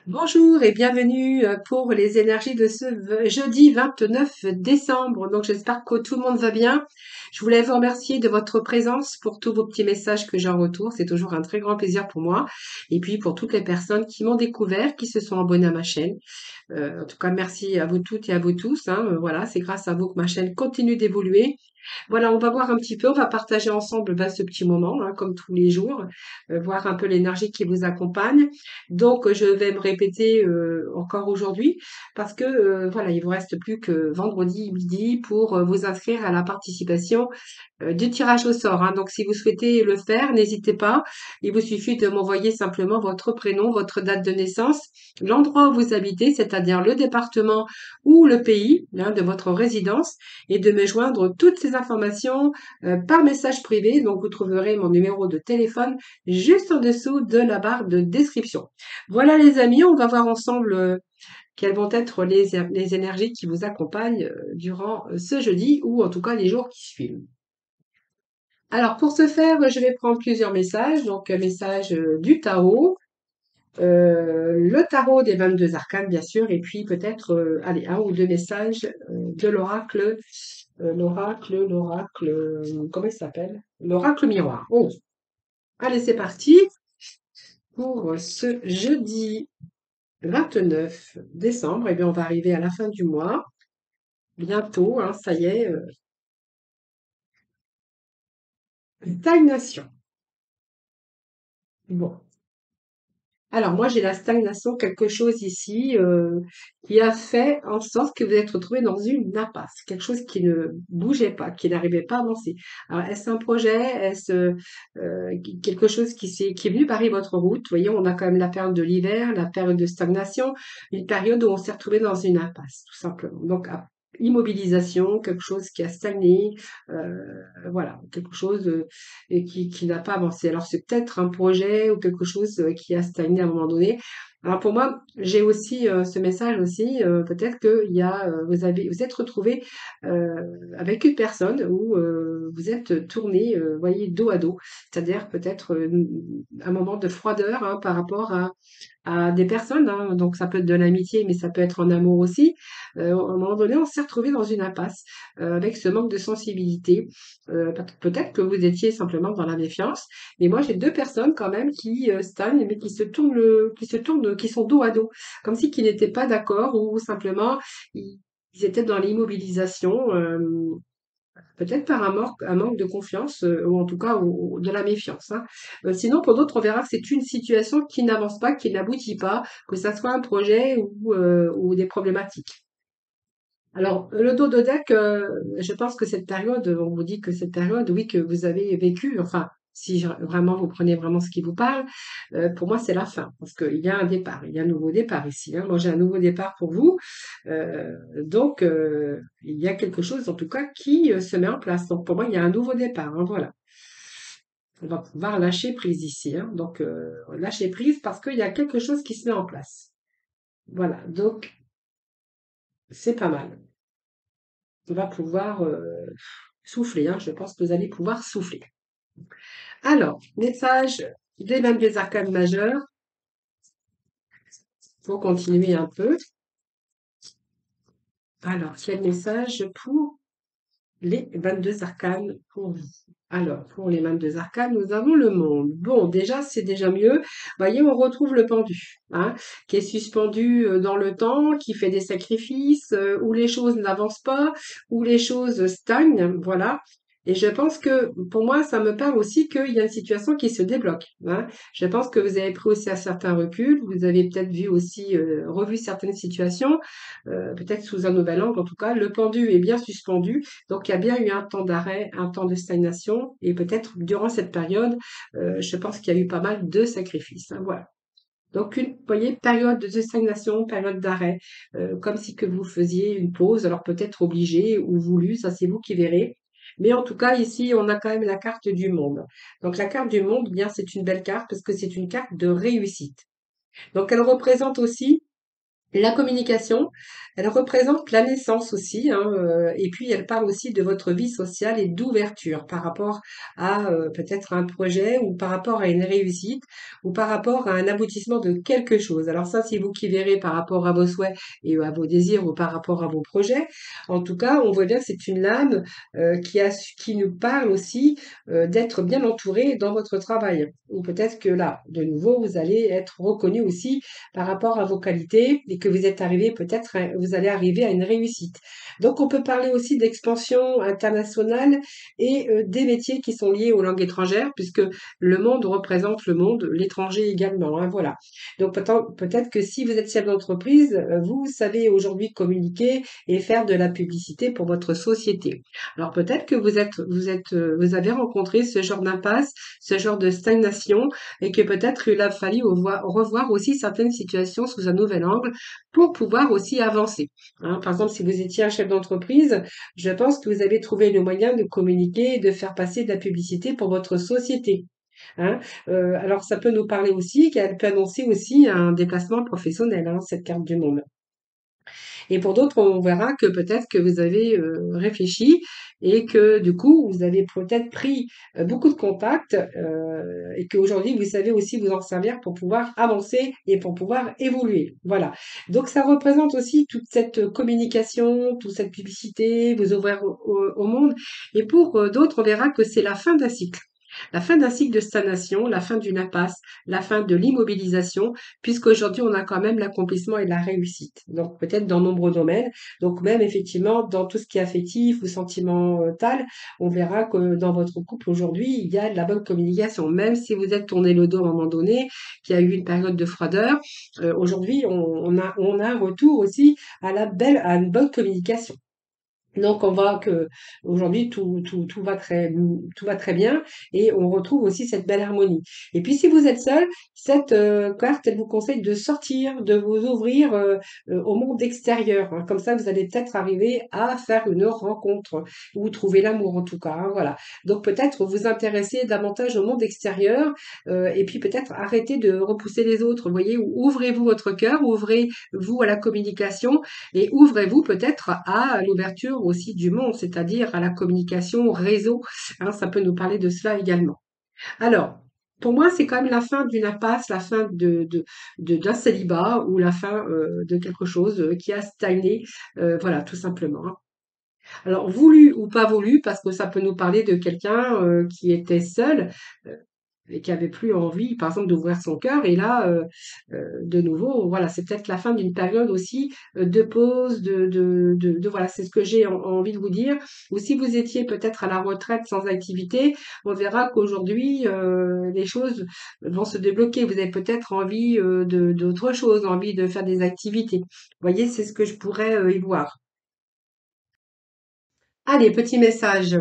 Bonjour et bienvenue pour les énergies de ce jeudi 29 décembre. Donc j'espère que tout le monde va bien. Je voulais vous remercier de votre présence pour tous vos petits messages que j'ai en retour. C'est toujours un très grand plaisir pour moi. Et puis pour toutes les personnes qui m'ont découvert, qui se sont abonnées à ma chaîne. En tout cas, merci à vous toutes et à vous tous, hein. Voilà, c'est grâce à vous que ma chaîne continue d'évoluer. Voilà, on va voir un petit peu, on va partager ensemble ce petit moment, hein, comme tous les jours, voir un peu l'énergie qui vous accompagne. Donc, je vais me répéter encore aujourd'hui parce que voilà, il vous reste plus que vendredi midi pour vous inscrire à la participation du tirage au sort, hein. Donc, si vous souhaitez le faire, n'hésitez pas. Il vous suffit de m'envoyer simplement votre prénom, votre date de naissance, l'endroit où vous habitez, c'est-à-dire le département ou le pays, hein, de votre résidence, et de me joindre toutes ces informations par message privé. Donc, vous trouverez mon numéro de téléphone juste en dessous de la barre de description. Voilà les amis, on va voir ensemble quelles vont être les énergies qui vous accompagnent durant ce jeudi ou en tout cas les jours qui suivent. Alors, pour ce faire, je vais prendre plusieurs messages. Donc, un message du tarot, le tarot des 22 arcanes, bien sûr, et puis peut-être, allez, un ou deux messages de l'oracle, comment il s'appelle? L'oracle miroir. Oh, allez, c'est parti pour ce jeudi 29 décembre. Eh bien, on va arriver à la fin du mois, bientôt, hein, ça y est, stagnation. Bon. Alors moi, j'ai la stagnation, quelque chose ici qui a fait en sorte que vous êtes retrouvé dans une impasse, quelque chose qui ne bougeait pas, qui n'arrivait pas à avancer. Alors, est-ce un projet? Est-ce quelque chose qui est venu barrer votre route? Vous voyez, on a quand même la période de l'hiver, la période de stagnation, une période où on s'est retrouvé dans une impasse, tout simplement. Donc, immobilisation, quelque chose qui a stagné, voilà, quelque chose et qui n'a pas avancé. Alors c'est peut-être un projet ou quelque chose qui a stagné à un moment donné. Alors pour moi, j'ai aussi ce message aussi, peut-être que il y a, vous êtes retrouvé avec une personne où vous êtes tourné, voyez, dos à dos. C'est-à-dire peut-être un moment de froideur hein, par rapport à des personnes, hein. Donc ça peut être de l'amitié, mais ça peut être en amour aussi. À un moment donné, on s'est retrouvé dans une impasse avec ce manque de sensibilité. Peut-être que vous étiez simplement dans la méfiance, mais moi j'ai deux personnes quand même qui stagnent, mais qui sont dos à dos, comme si qu'ils n'étaient pas d'accord ou simplement ils étaient dans l'immobilisation. Peut-être par un manque de confiance, ou en tout cas de la méfiance, hein. Sinon, pour d'autres, on verra que c'est une situation qui n'avance pas, qui n'aboutit pas, que ça soit un projet ou des problématiques. Alors, le dos de deck, je pense que cette période, on vous dit que cette période, oui, que vous avez vécu, enfin, si vraiment vous prenez vraiment ce qui vous parle, pour moi, c'est la fin, parce qu'il y a un départ, il y a un nouveau départ ici, hein. Moi, j'ai un nouveau départ pour vous, donc il y a quelque chose, en tout cas, qui se met en place. Donc, pour moi, il y a un nouveau départ, hein, voilà. On va pouvoir lâcher prise ici, hein. Donc, lâcher prise parce qu'il y a quelque chose qui se met en place. Voilà, donc c'est pas mal. On va pouvoir souffler, hein. Je pense que vous allez pouvoir souffler. Alors, message des 22 arcanes majeures pour continuer un peu. Alors, quel message pour les 22 arcanes pour vous? Alors, pour les 22 arcanes, nous avons le monde. Bon, déjà, c'est déjà mieux. Vous voyez, on retrouve le pendu, hein, qui est suspendu dans le temps, qui fait des sacrifices, où les choses n'avancent pas, où les choses stagnent, voilà. Et je pense que, pour moi, ça me parle aussi qu'il y a une situation qui se débloque, hein. Je pense que vous avez pris aussi un certain recul, vous avez peut-être vu aussi, revu certaines situations, peut-être sous un nouvel angle. En tout cas, le pendu est bien suspendu. Donc, il y a bien eu un temps d'arrêt, un temps de stagnation. Et peut-être durant cette période, je pense qu'il y a eu pas mal de sacrifices, hein, voilà. Donc, vous voyez, période de stagnation, période d'arrêt, comme si que vous faisiez une pause. Alors, peut-être obligé ou voulu, ça c'est vous qui verrez. Mais en tout cas, ici, on a quand même la carte du monde. Donc, la carte du monde, bien, c'est une belle carte parce que c'est une carte de réussite. Donc, elle représente aussi La communication, elle représente la naissance aussi, hein, et puis elle parle aussi de votre vie sociale et d'ouverture par rapport à peut-être un projet ou par rapport à une réussite ou par rapport à un aboutissement de quelque chose. Alors ça, c'est vous qui verrez par rapport à vos souhaits et à vos désirs ou par rapport à vos projets. En tout cas, on voit bien que c'est une lame qui nous parle aussi d'être bien entouré dans votre travail. Ou peut-être que là, de nouveau, vous allez être reconnu aussi par rapport à vos qualités et que vous êtes arrivé peut-être, vous allez arriver à une réussite. Donc, on peut parler aussi d'expansion internationale et des métiers qui sont liés aux langues étrangères, puisque le monde représente le monde, l'étranger également, hein, voilà. Donc, peut-être que si vous êtes chef d'entreprise, vous savez aujourd'hui communiquer et faire de la publicité pour votre société. Alors, peut-être que vous avez rencontré ce genre d'impasse, ce genre de stagnation, et que peut-être il a fallu revoir aussi certaines situations sous un nouvel angle pour pouvoir aussi avancer. Hein, par exemple, si vous étiez un chef d'entreprise, je pense que vous avez trouvé le moyen de communiquer et de faire passer de la publicité pour votre société. Hein. Alors, ça peut nous parler aussi, qu'elle peut annoncer aussi un déplacement professionnel, hein, cette carte du monde. Et pour d'autres, on verra que peut-être que vous avez réfléchi et que du coup, vous avez peut-être pris beaucoup de contacts et qu'aujourd'hui, vous savez aussi vous en servir pour pouvoir avancer et pour pouvoir évoluer. Voilà. Donc, ça représente aussi toute cette communication, toute cette publicité, vous ouvrir au monde. Et pour d'autres, on verra que c'est la fin d'un cycle. La fin d'un cycle de stagnation, la fin d'une impasse, la fin de l'immobilisation, puisqu'aujourd'hui, on a quand même l'accomplissement et la réussite. Donc, peut-être dans nombreux domaines. Donc, même effectivement, dans tout ce qui est affectif ou sentimental, on verra que dans votre couple aujourd'hui, il y a de la bonne communication. Même si vous êtes tourné le dos à un moment donné, qu'il y a eu une période de froideur, aujourd'hui, on a un retour aussi à une bonne communication. Donc on voit que aujourd'hui tout va très bien et on retrouve aussi cette belle harmonie. Et puis si vous êtes seul, cette carte elle vous conseille de sortir, de vous ouvrir au monde extérieur, hein. Comme ça vous allez peut-être arriver à faire une rencontre ou trouver l'amour en tout cas, hein, voilà. Donc peut-être vous intéresser davantage au monde extérieur et puis peut-être arrêter de repousser les autres. Vous voyez, ouvrez-vous votre cœur, ouvrez-vous à la communication et ouvrez-vous peut-être à l'ouverture aussi du monde, c'est-à-dire à la communication réseau. Hein, ça peut nous parler de cela également. Alors, pour moi, c'est quand même la fin d'une impasse, la fin d'un célibat ou la fin de quelque chose qui a stagné, voilà, tout simplement, hein. Alors, voulu ou pas voulu, parce que ça peut nous parler de quelqu'un qui était seul, et qui avait plus envie, par exemple, d'ouvrir son cœur. Et là, de nouveau, voilà, c'est peut-être la fin d'une période aussi de pause, voilà, c'est ce que j'ai envie de vous dire. Ou si vous étiez peut-être à la retraite sans activité, on verra qu'aujourd'hui, les choses vont se débloquer. Vous avez peut-être envie d'autre chose, envie de faire des activités. Vous voyez, c'est ce que je pourrais y voir. Allez, petit message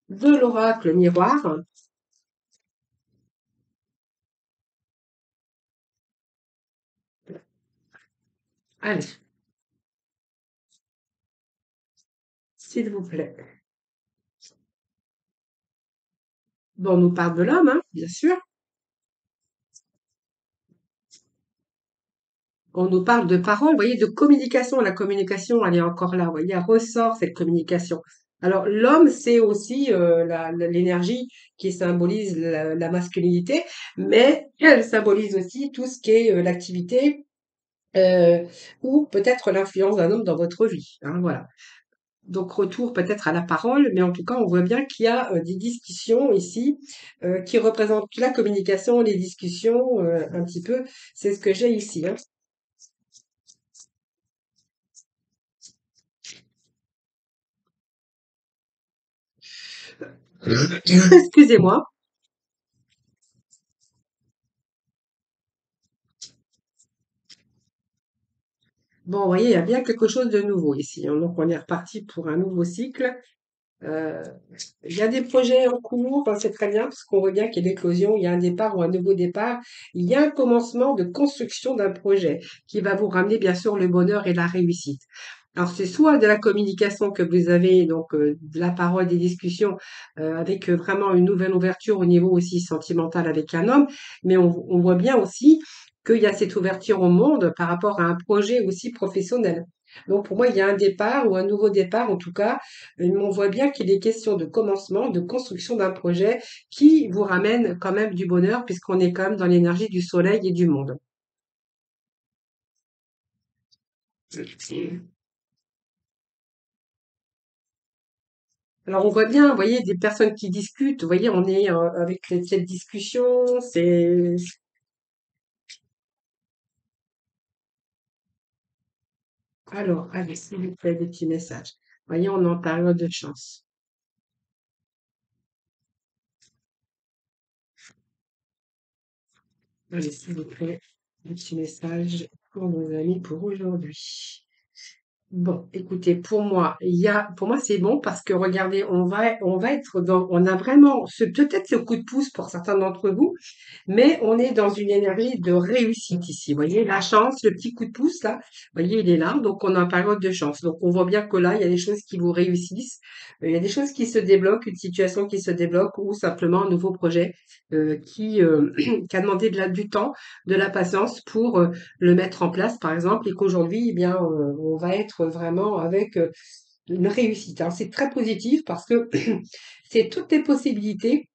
de l'oracle miroir. Allez, s'il vous plaît. Bon, on nous parle de l'homme, hein, bien sûr. On nous parle de parole, vous voyez, de communication. La communication, elle est encore là, vous voyez, elle ressort cette communication. Alors, l'homme, c'est aussi l'énergie qui symbolise la masculinité, mais elle symbolise aussi tout ce qui est l'activité euh, ou peut-être l'influence d'un homme dans votre vie, hein, voilà. Donc, retour peut-être à la parole, mais en tout cas, on voit bien qu'il y a des discussions ici qui représentent la communication, les discussions, un petit peu. C'est ce que j'ai ici, hein. Excusez-moi. Bon, vous voyez, il y a bien quelque chose de nouveau ici, hein. Donc, on est reparti pour un nouveau cycle. Euh, il y a des projets en cours, enfin, c'est très bien, parce qu'on voit bien qu'il y a l'éclosion, il y a un départ ou un nouveau départ. Il y a un commencement de construction d'un projet qui va vous ramener, bien sûr, le bonheur et la réussite. Alors, c'est soit de la communication que vous avez, donc de la parole, des discussions, avec vraiment une nouvelle ouverture au niveau aussi sentimental avec un homme, mais on voit bien aussi qu'il y a cette ouverture au monde par rapport à un projet aussi professionnel. Donc pour moi, il y a un départ ou un nouveau départ, en tout cas, on voit bien qu'il est question de commencement, de construction d'un projet qui vous ramène quand même du bonheur puisqu'on est quand même dans l'énergie du soleil et du monde. Alors on voit bien, vous voyez, des personnes qui discutent, vous voyez, on est avec cette discussion, Alors, allez, s'il vous plaît, des petits messages. Voyez, on est en période de chance. Allez, s'il vous plaît, des petits messages pour nos amis pour aujourd'hui. Bon, écoutez, pour moi, c'est bon parce que regardez, on va être on a vraiment peut-être ce coup de pouce pour certains d'entre vous, mais on est dans une énergie de réussite ici. Vous voyez, la chance, le petit coup de pouce là, vous voyez, il est là, donc on est en période de chance. Donc on voit bien que là, il y a des choses qui vous réussissent, il y a des choses qui se débloquent, une situation qui se débloque ou simplement un nouveau projet qui a demandé du temps, de la patience pour le mettre en place, par exemple, et qu'aujourd'hui, eh bien, on va être vraiment avec une réussite. Alors c'est très positif parce que c'est toutes les possibilités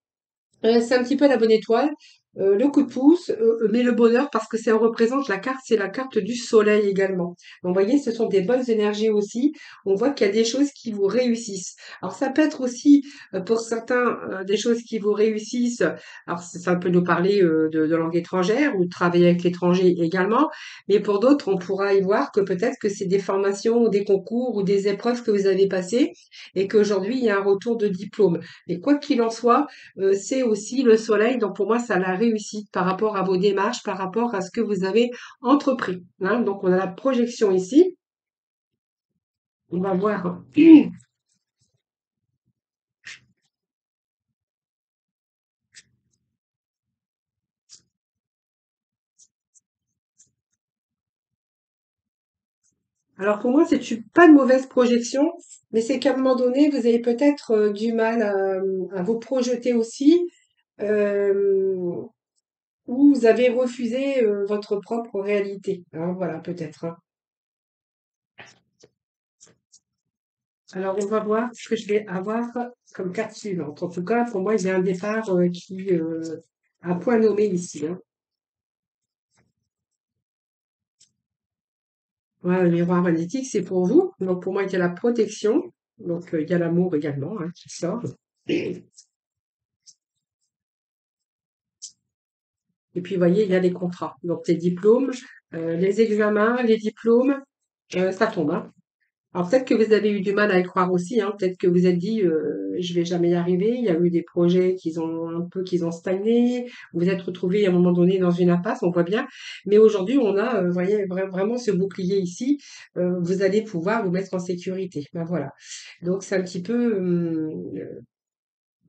c'est un petit peu la bonne étoile, le coup de pouce, mais le bonheur parce que ça représente la carte, c'est la carte du soleil également. Donc, vous voyez, ce sont des bonnes énergies aussi. On voit qu'il y a des choses qui vous réussissent. Alors ça peut être aussi, pour certains, des choses qui vous réussissent. Alors ça peut nous parler, de langue étrangère ou de travailler avec l'étranger également, mais pour d'autres, on pourra y voir que peut-être que c'est des formations ou des concours ou des épreuves que vous avez passées et qu'aujourd'hui il y a un retour de diplôme. Et quoi qu'il en soit, c'est aussi le soleil. Donc pour moi, ça la réussite par rapport à vos démarches, par rapport à ce que vous avez entrepris. Hein. Donc on a la projection ici. On va voir. Alors pour moi, pas de mauvaise projection, mais c'est qu'à un moment donné, vous avez peut-être du mal à vous projeter aussi, euh, ou vous avez refusé votre propre réalité. Hein, voilà, peut-être. Hein. Alors, on va voir ce que je vais avoir comme carte suivante. En tout cas, pour moi, il y a un départ qui a point nommé ici. Hein. Voilà, le miroir magnétique, c'est pour vous. Donc, pour moi, il y a la protection. Donc, il y a l'amour également hein, qui sort. Et puis, vous voyez, il y a les contrats. Donc, les diplômes, les examens, les diplômes, ça tombe. Hein. Alors peut-être que vous avez eu du mal à y croire aussi, hein. Peut-être que vous êtes dit je vais jamais y arriver. Il y a eu des projets qui ont stagné. Vous vous êtes retrouvé à un moment donné dans une impasse, on voit bien. Mais aujourd'hui, on a, vous voyez, vraiment ce bouclier ici. Vous allez pouvoir vous mettre en sécurité. Ben voilà. Donc c'est un petit peu,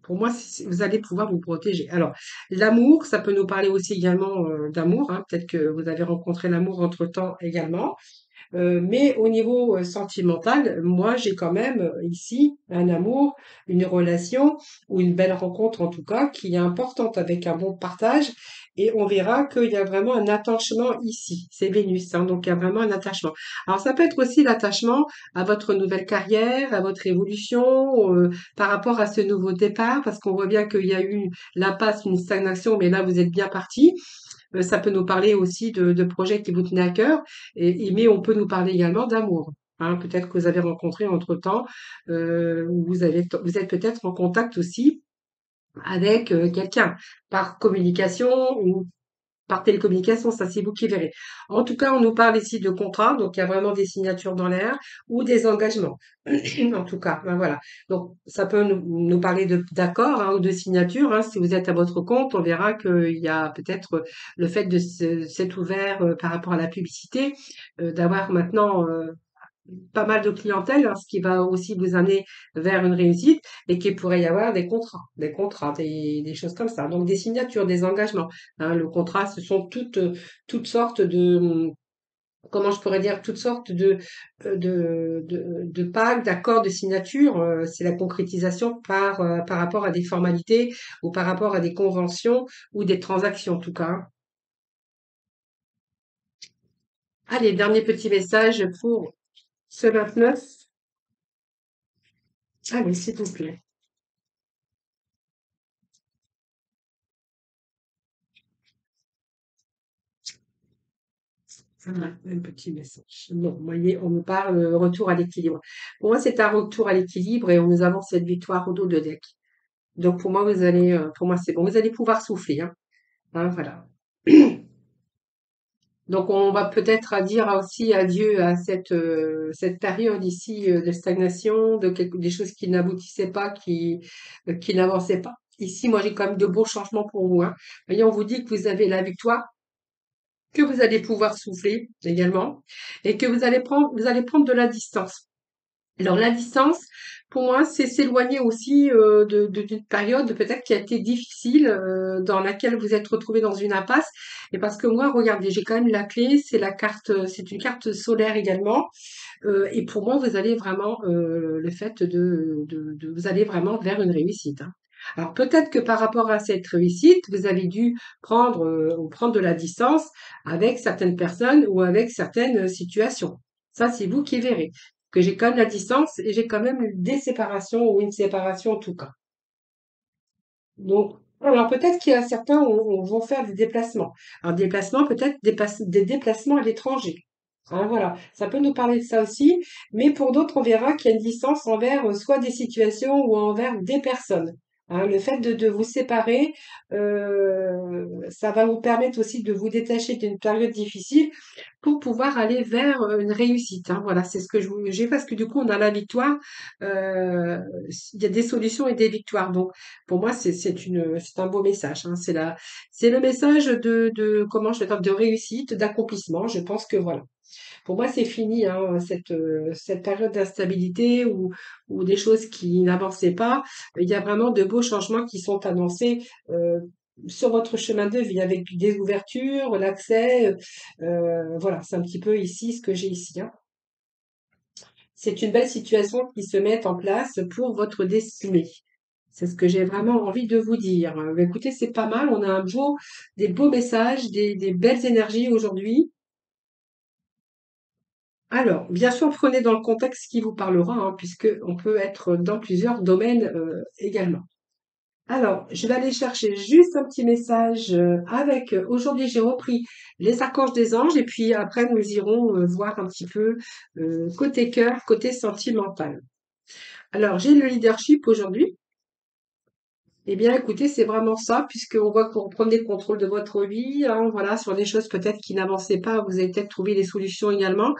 pour moi, vous allez pouvoir vous protéger. Alors l'amour, ça peut nous parler aussi également d'amour. Hein. Peut-être que vous avez rencontré l'amour entre-temps également. Mais au niveau sentimental, moi, j'ai quand même ici un amour, une relation ou une belle rencontre en tout cas qui est importante avec un bon partage. Et on verra qu'il y a vraiment un attachement ici. C'est Vénus, hein, donc il y a vraiment un attachement. Alors ça peut être aussi l'attachement à votre nouvelle carrière, à votre évolution, par rapport à ce nouveau départ, parce qu'on voit bien qu'il y a eu l'impasse, une stagnation, mais là vous êtes bien parti. Ça peut nous parler aussi de projets qui vous tenaient à cœur, mais on peut nous parler également d'amour. Hein. Peut-être que vous avez rencontré entre-temps, ou vous êtes peut-être en contact aussi avec quelqu'un par communication ou par télécommunication, ça c'est vous qui verrez. En tout cas, on nous parle ici de contrats, donc il y a vraiment des signatures dans l'air ou des engagements. En tout cas, ben voilà. Donc ça peut nous parler d'accords hein, ou de signatures. Hein. Si vous êtes à votre compte, on verra qu'il y a peut-être le fait de s'être ouvert par rapport à la publicité, d'avoir maintenant pas mal de clientèle, hein, ce qui va aussi vous amener vers une réussite et qu'il pourrait y avoir des choses comme ça. Donc des signatures, des engagements. Hein, le contrat, ce sont toutes sortes de, comment je pourrais dire, toutes sortes de pactes, d'accords, de signatures. C'est la concrétisation par rapport à des formalités ou par rapport à des conventions ou des transactions en tout cas. Hein. Allez, dernier petit message pour ce 29. Allez, s'il vous plaît. Voilà, un petit message. Bon, vous voyez, on nous parle retour à l'équilibre. Pour moi, c'est un retour à l'équilibre et on nous avance cette victoire au dos de deck. Donc pour moi, pour moi, c'est bon. Vous allez pouvoir souffler, hein. Hein, voilà. Donc on va peut-être dire aussi adieu à cette période ici de stagnation, des choses qui n'aboutissaient pas, qui n'avançaient pas. Ici, moi, j'ai quand même de beaux changements pour vous, hein. Voyez, on vous dit que vous avez la victoire, que vous allez pouvoir souffler également, et que vous allez prendre de la distance. Alors la distance, pour moi, c'est s'éloigner aussi d'une période peut-être qui a été difficile, dans laquelle vous êtes retrouvé dans une impasse. Et parce que moi, regardez, j'ai quand même la clé, c'est une carte solaire également. Et pour moi, vous allez vraiment, le fait vous allez vraiment vers une réussite, hein. Alors peut-être que par rapport à cette réussite, vous avez dû prendre de la distance avec certaines personnes ou avec certaines situations. Ça, c'est vous qui verrez. Que j'ai quand même la distance et j'ai quand même des séparations ou une séparation en tout cas. Donc, alors peut-être qu'il y a certains vont faire des déplacements. Alors, déplacements, peut-être des déplacements à l'étranger. Hein, voilà, ça peut nous parler de ça aussi, mais pour d'autres, on verra qu'il y a une distance envers soit des situations ou envers des personnes. Hein, le fait de vous séparer, ça va vous permettre aussi de vous détacher d'une période difficile pour pouvoir aller vers une réussite, hein. Voilà, c'est ce que j'ai parce que du coup, on a la victoire. euh, il y a des solutions et des victoires. Donc, pour moi, c'est un beau message, hein. C'est le message comment je vais dire, de réussite, d'accomplissement. Je pense que voilà. Pour moi, c'est fini, hein, cette période d'instabilité ou des choses qui n'avançaient pas. Il y a vraiment de beaux changements qui sont annoncés sur votre chemin de vie avec des ouvertures, l'accès. Voilà, c'est un petit peu ici ce que j'ai ici, hein. C'est une belle situation qui se met en place pour votre destinée. C'est ce que j'ai vraiment envie de vous dire. Écoutez, c'est pas mal. On a des beaux messages, des belles énergies aujourd'hui. Alors, bien sûr, prenez dans le contexte qui vous parlera, hein, puisque on peut être dans plusieurs domaines également. Alors, je vais aller chercher juste un petit message avec, aujourd'hui j'ai repris les archanges des anges et puis après nous irons voir un petit peu côté cœur, côté sentimental. Alors, j'ai le leadership aujourd'hui. Eh bien, écoutez, c'est vraiment ça, puisqu'on voit que vous reprenez le contrôle de votre vie, hein, voilà, sur des choses peut-être qui n'avançaient pas, vous avez peut-être trouvé des solutions également.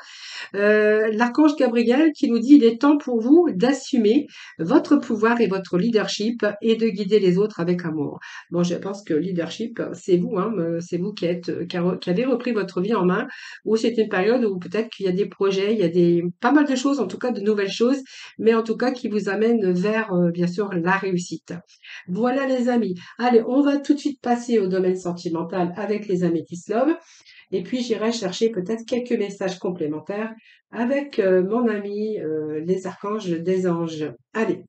L'archange Gabriel qui nous dit il est temps pour vous d'assumer votre pouvoir et votre leadership et de guider les autres avec amour. Bon, je pense que leadership, c'est vous, hein, c'est vous qui avez repris votre vie en main, ou c'est une période où peut-être qu'il y a des projets, il y a pas mal de choses, en tout cas de nouvelles choses, mais en tout cas qui vous amènent vers, bien sûr, la réussite. Voilà les amis. Allez, on va tout de suite passer au domaine sentimental avec les Améthyst Love. Et puis, j'irai chercher peut-être quelques messages complémentaires avec mon ami les archanges des anges. Allez,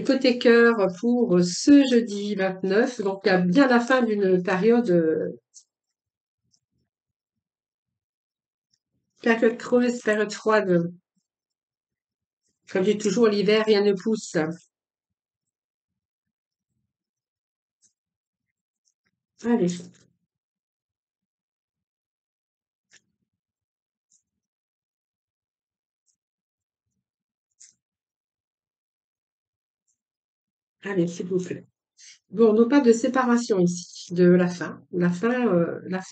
côté cœur pour ce jeudi 29, donc à bien la fin d'une période creuse, période froide. Comme je dis toujours, l'hiver, rien ne pousse. Allez, allez, s'il vous plaît. Bon, on nous parle de séparation ici, de la fin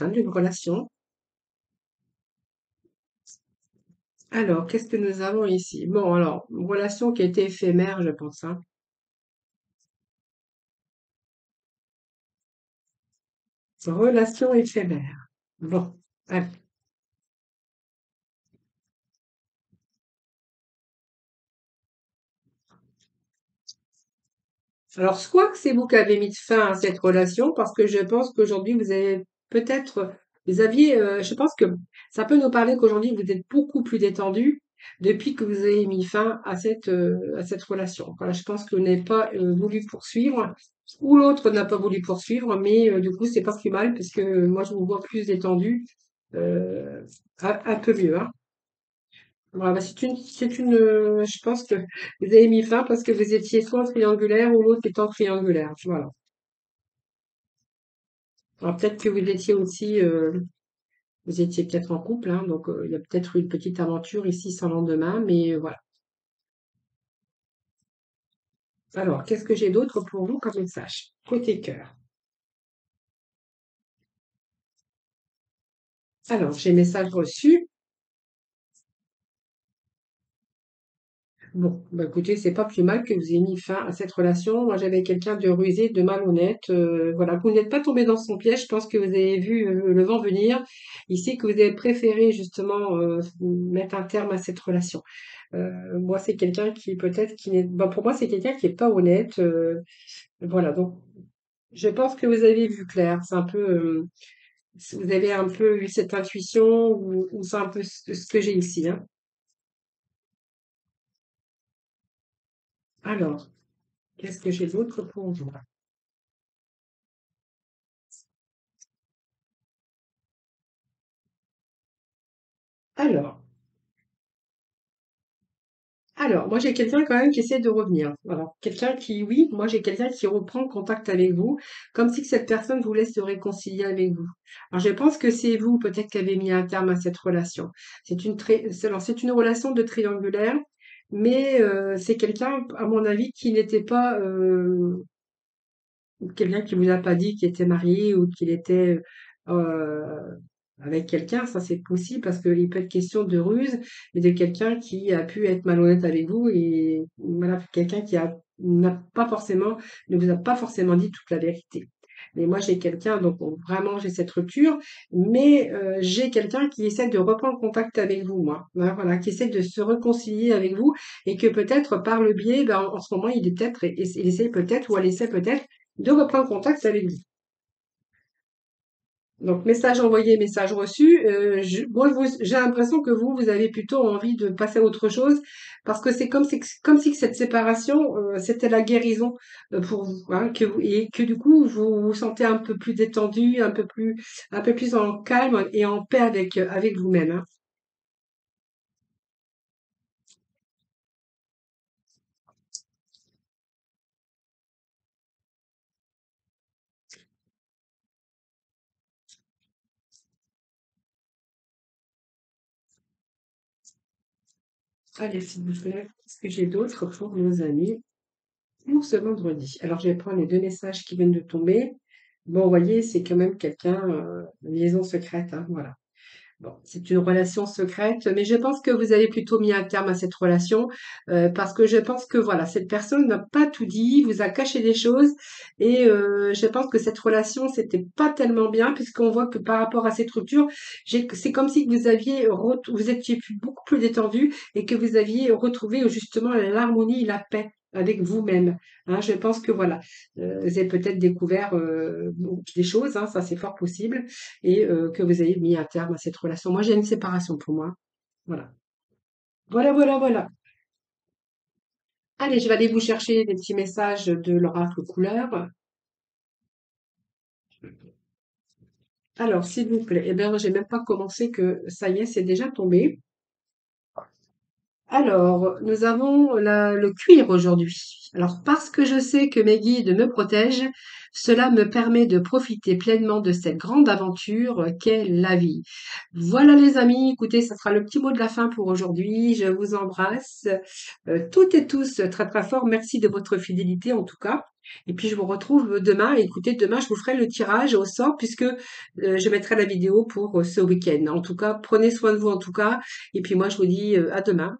d'une relation. Alors, qu'est-ce que nous avons ici? Bon, alors, une relation qui a été éphémère, je pense, hein. Relation éphémère. Bon, allez. Alors, soit que c'est vous qui avez mis fin à cette relation, parce que je pense qu'aujourd'hui, vous avez peut-être, vous aviez, je pense que ça peut nous parler qu'aujourd'hui, vous êtes beaucoup plus détendu depuis que vous avez mis fin à cette relation. Voilà, je pense que vous n'avez pas voulu poursuivre. Ou l'autre n'a pas voulu poursuivre, mais du coup, c'est pas plus mal parce que moi, je vous vois plus détendu, euh, un peu mieux, hein. Voilà, bah, je pense que vous avez mis fin parce que vous étiez soit triangulaire ou l'autre étant triangulaire. Voilà. Alors peut-être que vous étiez peut-être en couple, hein, donc il y a peut-être eu une petite aventure ici sans lendemain, mais voilà. Alors, qu'est-ce que j'ai d'autre pour vous comme message? Côté cœur. Alors, j'ai message reçu. Bon, bah écoutez, c'est pas plus mal que vous ayez mis fin à cette relation. Moi, j'avais quelqu'un de rusé, de malhonnête. Voilà, vous n'êtes pas tombé dans son piège. Je pense que vous avez vu le vent venir. Ici, que vous avez préféré justement mettre un terme à cette relation. Moi, c'est quelqu'un qui peut-être qui n'est. Bon, pour moi, c'est quelqu'un qui est pas honnête. Voilà, donc je pense que vous avez vu clair. C'est un peu. Vous avez un peu eu cette intuition ou c'est un peu ce que j'ai ici, hein. Alors, qu'est-ce que j'ai d'autre pour vous? Alors. Alors, moi j'ai quelqu'un quand même qui essaie de revenir. Voilà. Quelqu'un qui, oui, moi j'ai quelqu'un qui reprend contact avec vous, comme si que cette personne voulait se réconcilier avec vous. Alors je pense que c'est vous peut-être qui avez mis un terme à cette relation. Alors, c'est une relation de triangulaire, mais c'est quelqu'un, à mon avis, qui n'était pas quelqu'un qui vous a pas dit qu'il était marié ou qu'il était avec quelqu'un, ça c'est possible parce qu'il peut être question de ruse, mais de quelqu'un qui a pu être malhonnête avec vous et voilà, quelqu'un qui n'a pas forcément, ne vous a pas forcément dit toute la vérité. Mais moi j'ai quelqu'un, donc vraiment j'ai cette rupture, mais j'ai quelqu'un qui essaie de reprendre contact avec vous, moi. Voilà, qui essaie de se réconcilier avec vous et que peut-être par le biais, ben, en ce moment il est peut-être, il essaie peut-être ou elle essaie peut-être de reprendre contact avec vous. Donc, message envoyé, message reçu. Moi, j'ai l'impression que vous avez plutôt envie de passer à autre chose parce que c'est comme si que cette séparation, c'était la guérison pour vous, hein, et que du coup, vous vous sentez un peu plus détendu, un peu plus en calme et en paix avec vous-même, hein. Allez, s'il vous plaît, qu'est-ce que j'ai d'autre pour nos amis pour ce vendredi? Alors, je vais prendre les deux messages qui viennent de tomber. Bon, vous voyez, c'est quand même quelqu'un, une liaison secrète, hein, voilà. Bon, c'est une relation secrète, mais je pense que vous avez plutôt mis un terme à cette relation parce que je pense que voilà, cette personne n'a pas tout dit, vous a caché des choses et je pense que cette relation c'était pas tellement bien puisqu'on voit que par rapport à cette rupture, c'est comme si vous vous étiez beaucoup plus détendu et que vous aviez retrouvé justement l'harmonie, la paix avec vous-même. Hein, je pense que voilà, vous avez peut-être découvert des choses, hein, ça c'est fort possible et que vous ayez mis un terme à cette relation. Moi, j'ai une séparation pour moi. Voilà. Voilà, voilà, voilà. Allez, je vais aller vous chercher des petits messages de l'oracle couleur. Alors, s'il vous plaît, eh bien, j'ai même pas commencé que ça y est, c'est déjà tombé. Alors, nous avons le cuir aujourd'hui. Alors, parce que je sais que mes guides me protègent, cela me permet de profiter pleinement de cette grande aventure qu'est la vie. Voilà les amis, écoutez, ça sera le petit mot de la fin pour aujourd'hui. Je vous embrasse toutes et tous très très fort. Merci de votre fidélité en tout cas. Et puis je vous retrouve demain. Écoutez, demain je vous ferai le tirage au sort puisque je mettrai la vidéo pour ce week-end. En tout cas, prenez soin de vous en tout cas. Et puis moi je vous dis à demain.